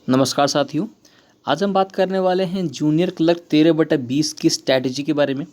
नमस्कार साथियों। आज हम बात करने वाले हैं जूनियर क्लर्क 13/20 की स्ट्रैटेजी के बारे में।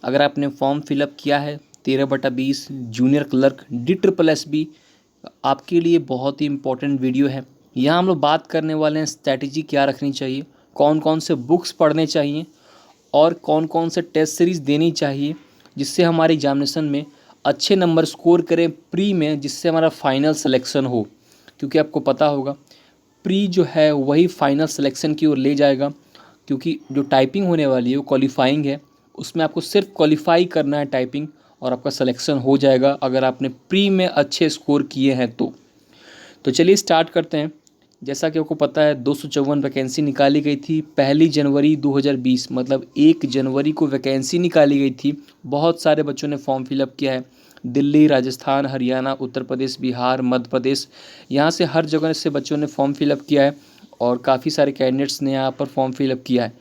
अगर आपने फॉर्म फिलअप किया है 13/20 जूनियर क्लर्क DSSB, आपके लिए बहुत ही इम्पोर्टेंट वीडियो है। यहाँ हम लोग बात करने वाले हैं स्ट्रैटेजी क्या रखनी चाहिए, कौन कौन से बुक्स पढ़ने चाहिए और कौन कौन से टेस्ट सीरीज़ देनी चाहिए जिससे हमारे एग्जामिनेशन में अच्छे नंबर स्कोर करें प्री में, जिससे हमारा फाइनल सिलेक्शन हो। क्योंकि आपको पता होगा प्री जो है वही फाइनल सिलेक्शन की ओर ले जाएगा, क्योंकि जो टाइपिंग होने वाली है वो क्वालिफाइंग है। उसमें आपको सिर्फ क्वालिफाई करना है टाइपिंग और आपका सिलेक्शन हो जाएगा अगर आपने प्री में अच्छे स्कोर किए हैं तो चलिए स्टार्ट करते हैं। जैसा कि आपको पता है 254 वैकेंसी निकाली गई थी 1 जनवरी 2020, मतलब 1 जनवरी को वैकेंसी निकाली गई थी। बहुत सारे बच्चों ने फॉर्म फिलअप किया है। दिल्ली, राजस्थान, हरियाणा, उत्तर प्रदेश, बिहार, मध्य प्रदेश, यहाँ से हर जगह से बच्चों ने फॉर्म फिलअप किया है और काफ़ी सारे कैंडिडेट्स ने यहाँ पर फॉर्म फिलअप किया है।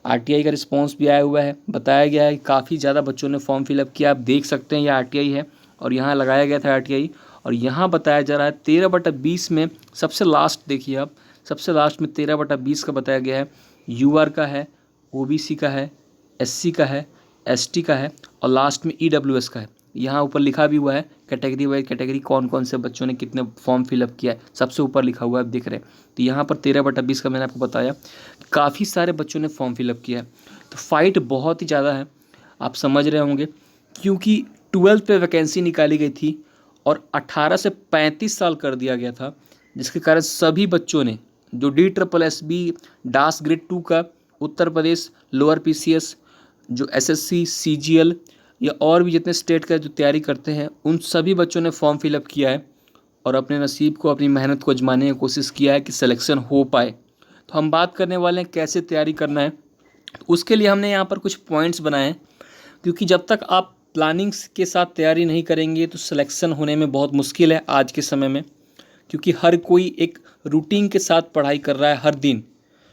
RTI का रिस्पांस भी आया हुआ है। बताया गया है कि काफ़ी ज़्यादा बच्चों ने फॉर्म फिलअप किया। आप देख सकते हैं ये RTI है और यहाँ लगाया गया था RTI, और यहाँ बताया जा रहा है 13/20 में सबसे लास्ट देखिए आप, सबसे लास्ट में 13/20 का बताया गया है। UR का है, OBC का है, SC का है, ST का है और लास्ट में EWS का है। यहाँ ऊपर लिखा भी हुआ है कैटेगरी वाइज कैटेगरी कौन कौन से बच्चों ने कितने फॉर्म फिलअप किया है, सबसे ऊपर लिखा हुआ है, आप देख रहे हैं। तो यहाँ पर 13/20 का मैंने आपको बताया काफ़ी सारे बच्चों ने फॉर्म फिलअप किया है। तो फाइट बहुत ही ज़्यादा है, आप समझ रहे होंगे, क्योंकि 12th पे वैकेंसी निकाली गई थी और 18 से 35 साल कर दिया गया था, जिसके कारण सभी बच्चों ने जो DSSB डास ग्रेड 2 का, उत्तर प्रदेश लोअर PCS, जो SSC CGL या और भी जितने स्टेट का जो तैयारी करते हैं, उन सभी बच्चों ने फॉर्म फिलअप किया है और अपने नसीब को, अपनी मेहनत को आजमाने की कोशिश किया है कि सिलेक्शन हो पाए। तो हम बात करने वाले हैं कैसे तैयारी करना है। उसके लिए हमने यहाँ पर कुछ पॉइंट्स बनाए हैं, क्योंकि जब तक आप प्लानिंग्स के साथ तैयारी नहीं करेंगे तो सिलेक्शन होने में बहुत मुश्किल है आज के समय में। क्योंकि हर कोई एक रूटीन के साथ पढ़ाई कर रहा है हर दिन,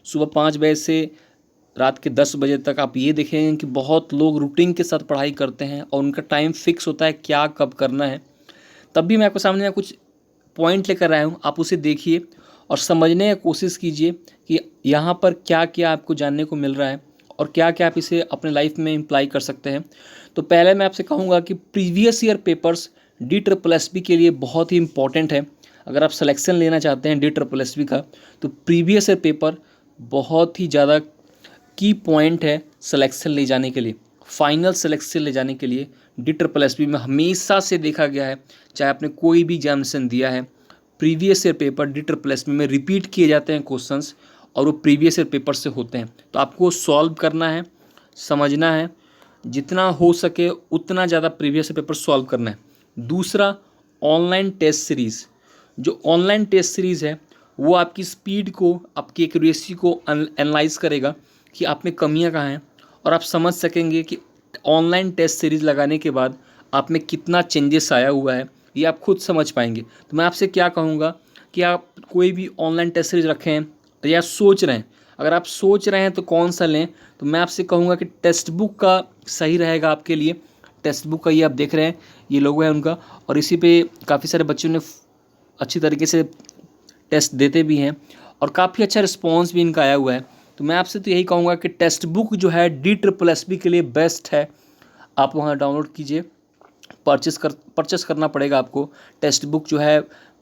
सुबह 5 बजे से रात के 10 बजे तक। आप ये देखेंगे कि बहुत लोग रूटीन के साथ पढ़ाई करते हैं और उनका टाइम फिक्स होता है क्या कब करना है। तब भी मैं आपको सामने कुछ पॉइंट लेकर आया हूँ, आप उसे देखिए और समझने की कोशिश कीजिए कि यहाँ पर क्या क्या आपको जानने को मिल रहा है और क्या क्या आप इसे अपने लाइफ में इम्प्लाई कर सकते हैं। तो पहले मैं आपसे कहूँगा कि प्रीवियस ईयर पेपर्स DSSB के लिए बहुत ही इंपॉर्टेंट है। अगर आप सिलेक्शन लेना चाहते हैं DSSB का, तो प्रीवियस ईयर पेपर बहुत ही ज़्यादा की पॉइंट है सिलेक्शन ले जाने के लिए, फाइनल सिलेक्शन ले जाने के लिए। DSSB में हमेशा से देखा गया है, चाहे आपने कोई भी एग्जामिनेशन दिया है, प्रीवियस ईयर पेपर DSSB में रिपीट किए जाते हैं क्वेश्चंस और वो प्रीवियस ईयर पेपर से होते हैं। तो आपको सॉल्व करना है, समझना है, जितना हो सके उतना ज़्यादा प्रीवियस ईयर पेपर सॉल्व करना है। दूसरा, ऑनलाइन टेस्ट सीरीज़। जो ऑनलाइन टेस्ट सीरीज़ है वो आपकी स्पीड को, आपकी एक्यूरेसी को एनालाइज करेगा कि आप में कमियां कहाँ हैं, और आप समझ सकेंगे कि ऑनलाइन टेस्ट सीरीज़ लगाने के बाद आप में कितना चेंजेस आया हुआ है, ये आप खुद समझ पाएंगे। तो मैं आपसे क्या कहूँगा कि आप कोई भी ऑनलाइन टेस्ट सीरीज़ रखें या सोच रहे हैं, अगर आप सोच रहे हैं तो कौन सा लें, तो मैं आपसे कहूँगा कि टेक्स्ट बुक का सही रहेगा आपके लिए। टेक्स्ट बुक का ये आप देख रहे हैं, ये लोगो है उनका, और इसी पे काफ़ी सारे बच्चों ने अच्छी तरीके से टेस्ट देते भी हैं और काफ़ी अच्छा रिस्पॉन्स भी इनका आया हुआ है। तो मैं आपसे तो यही कहूँगा कि टेक्स्ट बुक जो है DSSB के लिए बेस्ट है। आप वहाँ डाउनलोड कीजिए, परचेस करना पड़ेगा आपको। टेक्स्ट बुक जो है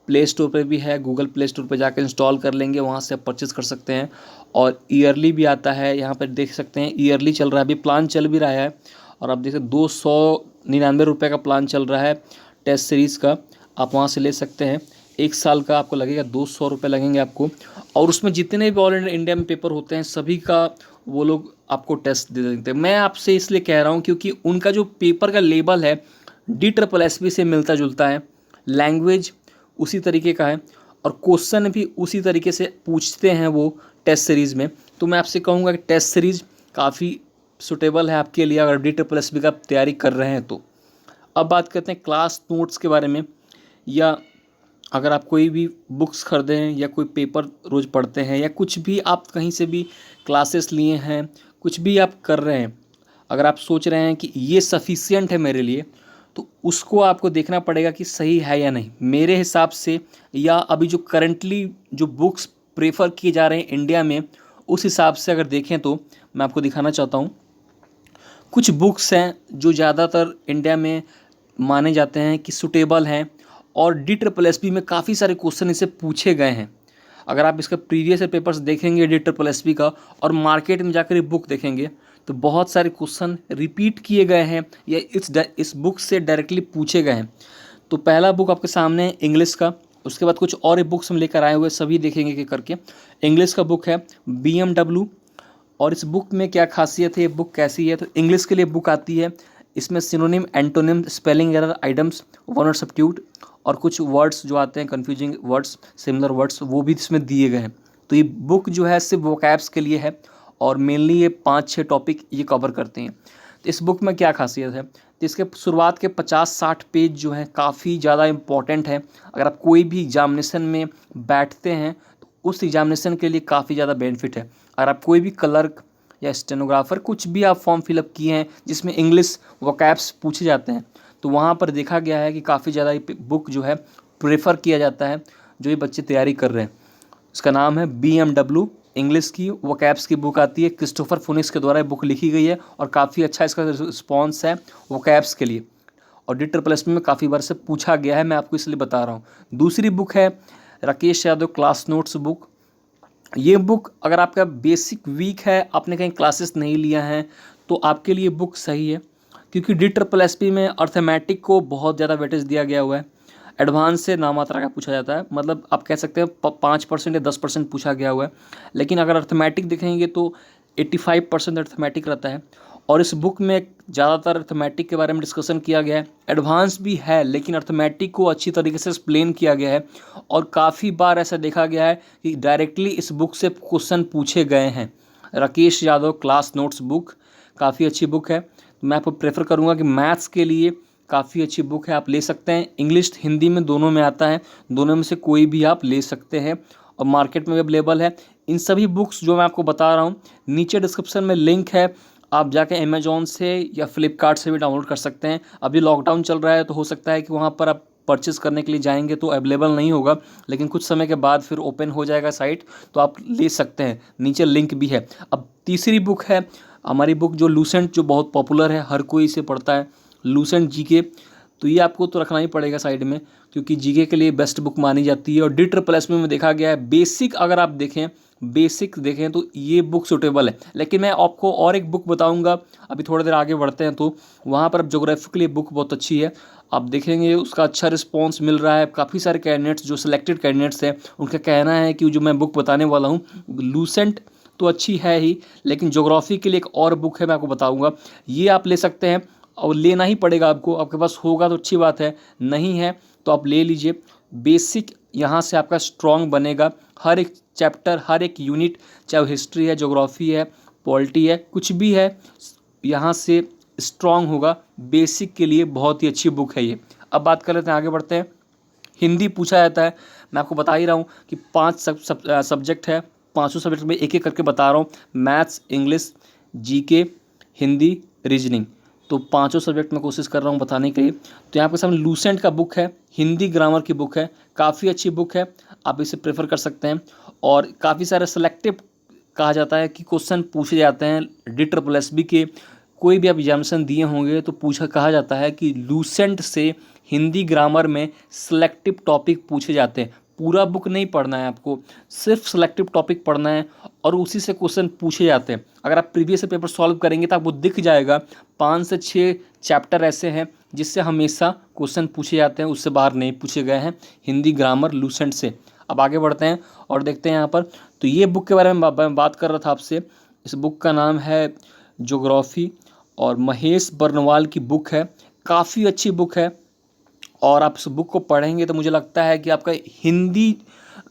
प्ले स्टोर पर भी है, गूगल प्ले स्टोर पर जाकर इंस्टॉल कर लेंगे, वहाँ से आप परचेस कर सकते हैं। और ईयरली भी आता है, यहाँ पर देख सकते हैं ईयरली चल रहा है, अभी प्लान चल भी रहा है। और आप देख सकते 299 रुपये का प्लान चल रहा है टेस्ट सीरीज़ का, आप वहाँ से ले सकते हैं। 1 साल का आपको लगेगा 200 रुपये लगेंगे आपको, और उसमें जितने भी ऑल इंडिया में पेपर होते हैं सभी का वो लोग आपको टेस्ट दे देते हैं। मैं आपसे इसलिए कह रहा हूँ क्योंकि उनका जो पेपर का लेबल है DSSB से मिलता जुलता है, लैंग्वेज उसी तरीके का है और क्वेश्चन भी उसी तरीके से पूछते हैं वो टेस्ट सीरीज़ में। तो मैं आपसे कहूँगा कि टेस्ट सीरीज़ काफ़ी सूटेबल है आपके लिए अगर DSSB का तैयारी कर रहे हैं तो। अब बात करते हैं क्लास नोट्स के बारे में, या अगर आप कोई भी बुक्स खरीदे हैं या कोई पेपर रोज़ पढ़ते हैं या कुछ भी आप कहीं से भी क्लासेस लिए हैं, कुछ भी आप कर रहे हैं, अगर आप सोच रहे हैं कि ये सफिशिएंट है मेरे लिए, तो उसको आपको देखना पड़ेगा कि सही है या नहीं। मेरे हिसाब से, या अभी जो करंटली जो बुक्स प्रेफर किए जा रहे हैं इंडिया में, उस हिसाब से अगर देखें तो मैं आपको दिखाना चाहता हूँ। कुछ बुक्स हैं जो ज़्यादातर इंडिया में माने जाते हैं कि सुटेबल हैं, और DSSB में काफ़ी सारे क्वेश्चन इससे पूछे गए हैं। अगर आप इसका प्रीवियस पेपर्स देखेंगे DSSB का और मार्केट में जाकर ये बुक देखेंगे तो बहुत सारे क्वेश्चन रिपीट किए गए हैं या इस बुक से डायरेक्टली पूछे गए हैं। तो पहला बुक आपके सामने है इंग्लिश का, उसके बाद कुछ और बुक्स हम लेकर आए हुए, सभी देखेंगे कि करके। इंग्लिश का बुक है BMW, और इस बुक में क्या खासियत है, ये बुक कैसी है, तो इंग्लिश के लिए बुक आती है। इसमें synonym, antonym, spelling error, idioms, word substitute और कुछ वर्ड्स जो आते हैं कन्फ्यूजिंग वर्ड्स, सिमिलर वर्ड्स, वो भी इसमें दिए गए हैं। तो ये बुक जो है सिर्फ वोकैब्स के लिए है और मेनली ये 5-6 टॉपिक ये कवर करते हैं। तो इस बुक में क्या खासियत है, तो इसके शुरुआत के 50-60 पेज जो हैं काफ़ी ज़्यादा इंपॉर्टेंट है। अगर आप कोई भी एग्जामिनेशन में बैठते हैं तो उस एग्जामिनेशन के लिए काफ़ी ज़्यादा बेनिफिट है। अगर आप कोई भी क्लर्क या स्टेनोग्राफर कुछ भी आप फॉर्म फिलअप किए हैं जिसमें इंग्लिश वोकैब्स पूछे जाते हैं, तो वहाँ पर देखा गया है कि काफ़ी ज़्यादा ये बुक जो है प्रेफर किया जाता है जो ये बच्चे तैयारी कर रहे हैं। इसका नाम है BMW, इंग्लिश की वोकैब्स की बुक आती है। क्रिस्टोफर फोनिक्स के द्वारा ये बुक लिखी गई है और काफ़ी अच्छा इसका रिस्पॉन्स है वोकैब्स के लिए, और DSSB में काफ़ी बार से पूछा गया है, मैं आपको इसलिए बता रहा हूँ। दूसरी बुक है Rakesh Yadav class notes book. ये बुक अगर आपका बेसिक वीक है, आपने कहीं क्लासेस नहीं लिया है, तो आपके लिए बुक सही है, क्योंकि DSSB में अर्थमेटिक को बहुत ज़्यादा वेटेज दिया गया हुआ है। एडवांस से नामात्रा का पूछा जाता है, मतलब आप कह सकते हैं 5% या 10% पूछा गया हुआ है। लेकिन अगर अर्थमेटिक देखेंगे तो 85% अर्थमेटिक रहता है, और इस बुक में ज़्यादातर अर्थमेटिक के बारे में डिस्कशन किया गया है। एडवांस भी है लेकिन अर्थमेटिक को अच्छी तरीके से एक्सप्लेन किया गया है, और काफ़ी बार ऐसा देखा गया है कि डायरेक्टली इस बुक से क्वेश्चन पूछे गए हैं। Rakesh Yadav class notes book काफ़ी अच्छी बुक है। मैं आपको प्रेफर करूँगा कि मैथ्स के लिए काफ़ी अच्छी बुक है, आप ले सकते हैं। इंग्लिश हिंदी में दोनों में आता है, दोनों में से कोई भी आप ले सकते हैं, और मार्केट में भी अवेलेबल है। इन सभी बुक्स जो मैं आपको बता रहा हूँ, नीचे डिस्क्रिप्शन में लिंक है, आप जाके अमेजोन से या फ्लिपकार्ट से भी डाउनलोड कर सकते हैं। अभी लॉकडाउन चल रहा है तो हो सकता है कि वहाँ पर आप परचेस करने के लिए जाएंगे तो अवेलेबल नहीं होगा, लेकिन कुछ समय के बाद फिर ओपन हो जाएगा साइट, तो आप ले सकते हैं, नीचे लिंक भी है। अब तीसरी बुक है हमारी बुक जो लूसेंट, जो बहुत पॉपुलर है, हर कोई इसे पढ़ता है, लूसेंट जीके। तो ये आपको तो रखना ही पड़ेगा साइड में, क्योंकि जीके के लिए बेस्ट बुक मानी जाती है। और DSSB में देखा गया है बेसिक, अगर आप देखें बेसिक देखें तो ये बुक सूटेबल है। लेकिन मैं आपको और एक बुक बताऊंगा, अभी थोड़ी देर आगे बढ़ते हैं, तो वहाँ पर अब ज्योग्राफी के लिए बुक बहुत अच्छी है, आप देखेंगे उसका अच्छा रिस्पॉन्स मिल रहा है। काफ़ी सारे कैंडिडेट्स जो सिलेक्टेड कैंडिडेट्स हैं उनका कहना है कि जो मैं बुक बताने वाला हूँ लूसेंट तो अच्छी है ही, लेकिन ज्योग्राफी के लिए एक और बुक है, मैं आपको बताऊँगा, ये आप ले सकते हैं, और लेना ही पड़ेगा आपको। आपके पास होगा तो अच्छी बात है, नहीं है तो आप ले लीजिए। बेसिक यहाँ से आपका स्ट्रॉन्ग बनेगा, हर एक चैप्टर, हर एक यूनिट, चाहे हिस्ट्री है, ज्योग्राफी है, पॉलिटी है, कुछ भी है, यहाँ से स्ट्रॉन्ग होगा। बेसिक के लिए बहुत ही अच्छी बुक है ये। अब बात कर लेते हैं, आगे बढ़ते हैं। हिंदी पूछा जाता है, मैं आपको बता ही रहा हूँ कि 5 सब्जेक्ट है, 5 सब्जेक्ट में एक एक करके बता रहा हूँ, maths, English, GK, Hindi, reasoning. तो 5 सब्जेक्ट में कोशिश कर रहा हूँ बताने के लिए। तो यहाँ पे सामने लूसेंट का बुक है, हिंदी ग्रामर की बुक है, काफ़ी अच्छी बुक है, आप इसे प्रेफर कर सकते हैं। और काफ़ी सारे सेलेक्टिव कहा जाता है कि क्वेश्चन पूछे जाते हैं DSSB के, कोई भी आप एग्जामिनेशन दिए होंगे तो कहा जाता है कि लूसेंट से हिंदी ग्रामर में सेलेक्टिव टॉपिक पूछे जाते हैं। पूरा बुक नहीं पढ़ना है आपको, सिर्फ सेलेक्टिव टॉपिक पढ़ना है और उसी से क्वेश्चन पूछे जाते हैं। अगर आप प्रीवियस पेपर सॉल्व करेंगे तो आपको दिख जाएगा 5 से 6 चैप्टर ऐसे हैं जिससे हमेशा क्वेश्चन पूछे जाते हैं, उससे बाहर नहीं पूछे गए हैं हिंदी ग्रामर लूसेंट से। अब आगे बढ़ते हैं और देखते हैं यहाँ पर। तो ये बुक के बारे में बात कर रहा था आपसे। इस बुक का नाम है ज्योग्राफी और महेश बर्नवाल की बुक है, काफ़ी अच्छी बुक है। और आप इस बुक को पढ़ेंगे तो मुझे लगता है कि आपका हिंदी,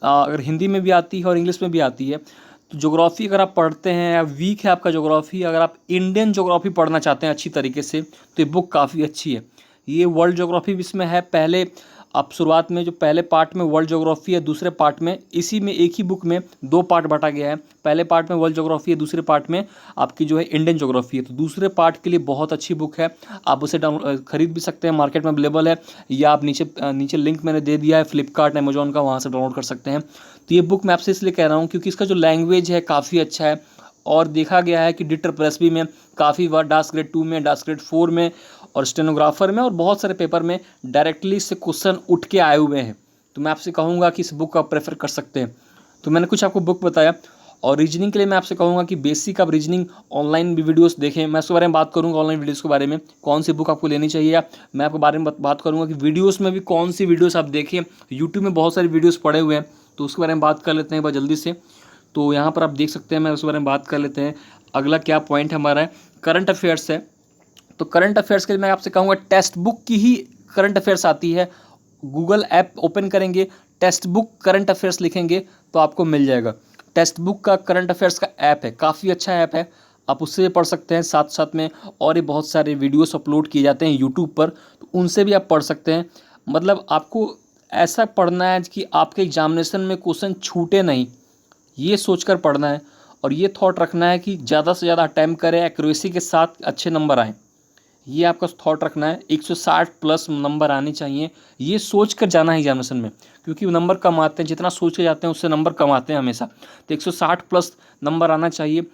अगर हिंदी में भी आती है और इंग्लिश में भी आती है, तो ज्योग्राफी अगर आप पढ़ते हैं या वीक है आपका ज्योग्राफी, अगर आप इंडियन ज्योग्राफी पढ़ना चाहते हैं अच्छी तरीके से, तो ये बुक काफ़ी अच्छी है। ये वर्ल्ड ज्योग्राफी भी इसमें है। पहले आप शुरुआत में जो पहले पार्ट में वर्ल्ड ज्योग्राफी है, दूसरे पार्ट में इसी में एक ही बुक में 2 पार्ट बांटा गया है। पहले पार्ट में वर्ल्ड ज्योग्राफी है, दूसरे पार्ट में आपकी जो है इंडियन ज्योग्राफी है। तो दूसरे पार्ट के लिए बहुत अच्छी बुक है, आप उसे खरीद भी सकते हैं, मार्केट में अवेलेबल है, या आप नीचे लिंक मैंने दे दिया है फ्लिपकार्ट अमेजोन का, वहाँ से डाउनलोड कर सकते हैं। तो ये बुक मैं आपसे इसलिए कह रहा हूँ क्योंकि इसका जो लैंग्वेज है काफ़ी अच्छा है, और देखा गया है कि DITRPLS में काफ़ी बार डास ग्रेड 2 में, डास ग्रेड 4 में और स्टेनोग्राफर में और बहुत सारे पेपर में डायरेक्टली से क्वेश्चन उठ के आए हुए हैं। तो मैं आपसे कहूँगा कि इस बुक का आप प्रेफर कर सकते हैं। तो मैंने कुछ आपको बुक बताया, और रीजनिंग के लिए मैं आपसे कहूँगा कि बेसिक आप रीजनिंग ऑनलाइन भी वीडियोस देखें। मैं उसके बारे में बात करूँगा, ऑनलाइन वीडियोस के बारे में कौन सी बुक आपको लेनी चाहिए, या मैं आपके बारे में बात करूँगा कि वीडियोस में भी कौन सी वीडियोस आप देखें। यूट्यूब में बहुत सारी वीडियोस पड़े हुए हैं, तो उसके बारे में बात कर लेते हैं बहुत जल्दी से। तो यहाँ पर आप देख सकते हैं, मैं उसके बारे में बात कर लेते हैं। अगला क्या पॉइंट हमारा है, करंट अफेयर्स है। तो करंट अफेयर्स के लिए मैं आपसे कहूँगा टेक्स्ट बुक की ही करंट अफेयर्स आती है। गूगल ऐप ओपन करेंगे, टेक्स्ट बुक करंट अफेयर्स लिखेंगे तो आपको मिल जाएगा। टेक्स्ट बुक का करंट अफेयर्स का ऐप है, काफ़ी अच्छा ऐप है, आप उससे भी पढ़ सकते हैं। साथ साथ में और भी बहुत सारे वीडियोस अपलोड किए जाते हैं यूट्यूब पर, तो उनसे भी आप पढ़ सकते हैं। मतलब आपको ऐसा पढ़ना है कि आपके एग्जामिनेशन में क्वेश्चन छूटे नहीं, ये सोचकर पढ़ना है, और ये थॉट रखना है कि ज़्यादा से ज़्यादा अटैम्प्ट करें, एक्यूरेसी के साथ अच्छे नंबर आएँ। ये आपका थॉट रखना है, 160 प्लस नंबर आने चाहिए, ये सोच कर जाना है एग्जामिनेशन में, क्योंकि नंबर कम आते हैं, जितना सोच के जाते हैं उससे नंबर कम आते हैं हमेशा। तो 160 प्लस नंबर आना चाहिए।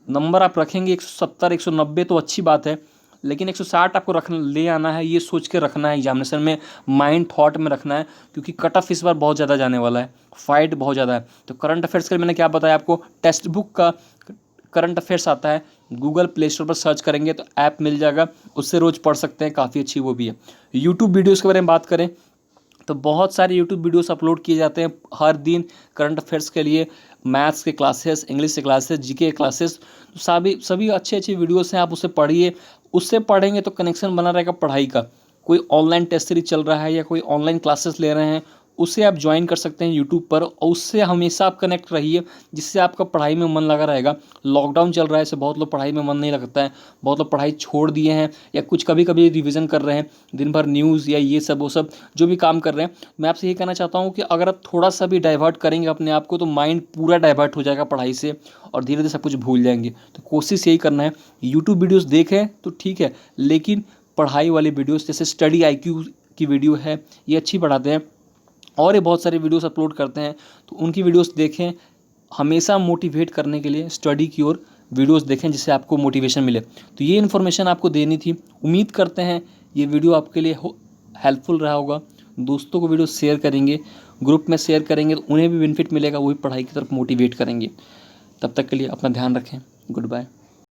नंबर आप रखेंगे 170 190 तो अच्छी बात है, लेकिन 160 आपको ले आना है, ये सोच के रखना है एग्जामिनेशन में, माइंड थॉट में रखना है, क्योंकि कट ऑफ इस बार बहुत ज़्यादा जाने वाला है, फाइट बहुत ज़्यादा है। तो करंट अफेयर्स के लिए मैंने क्या बताया आपको, टेक्स्ट बुक का करंट अफेयर्स आता है, गूगल प्ले स्टोर पर सर्च करेंगे तो ऐप मिल जाएगा, उससे रोज़ पढ़ सकते हैं, काफ़ी अच्छी वो भी है। यूट्यूब वीडियोज़ के बारे में बात करें तो बहुत सारे यूट्यूब वीडियोस अपलोड किए जाते हैं हर दिन करंट अफेयर्स के लिए, मैथ्स के क्लासेस, इंग्लिश के क्लासेस, जीके के क्लासेस, तो सभी अच्छे अच्छे वीडियोस हैं, आप उसे पढ़िए। उससे पढ़ेंगे तो कनेक्शन बना रहेगा पढ़ाई का। कोई ऑनलाइन टेस्ट सीरीज चल रहा है या कोई ऑनलाइन क्लासेस ले रहे हैं, उसे आप ज्वाइन कर सकते हैं यूट्यूब पर, और उससे हमेशा आप कनेक्ट रहिए, जिससे आपका पढ़ाई में मन लगा रहेगा। लॉकडाउन चल रहा है, इससे बहुत लोग पढ़ाई में मन नहीं लगता है, बहुत लोग पढ़ाई छोड़ दिए हैं, या कुछ कभी कभी रिवीजन कर रहे हैं, दिन भर न्यूज़ या ये सब वो सब जो भी काम कर रहे हैं। मैं आपसे ये कहना चाहता हूँ कि अगर आप थोड़ा सा भी डाइवर्ट करेंगे अपने आप को, तो माइंड पूरा डाइवर्ट हो जाएगा पढ़ाई से, और धीरे धीरे सब कुछ भूल जाएंगे। तो कोशिश यही करना है, यूट्यूब वीडियोज़ देखें तो ठीक है, लेकिन पढ़ाई वाली वीडियोज़ जैसे स्टडी IQ की वीडियो है, ये अच्छी पढ़ाते हैं, और ये बहुत सारे वीडियोस अपलोड करते हैं, तो उनकी वीडियोस देखें। हमेशा मोटिवेट करने के लिए स्टडी की ओर वीडियोस देखें, जिससे आपको मोटिवेशन मिले। तो ये इन्फॉर्मेशन आपको देनी थी। उम्मीद करते हैं ये वीडियो आपके लिए हेल्पफुल रहा होगा। दोस्तों को वीडियो शेयर करेंगे, ग्रुप में शेयर करेंगे, तो उन्हें भी बेनिफिट मिलेगा, वो भी पढ़ाई की तरफ मोटिवेट करेंगे। तब तक के लिए अपना ध्यान रखें। Good bye.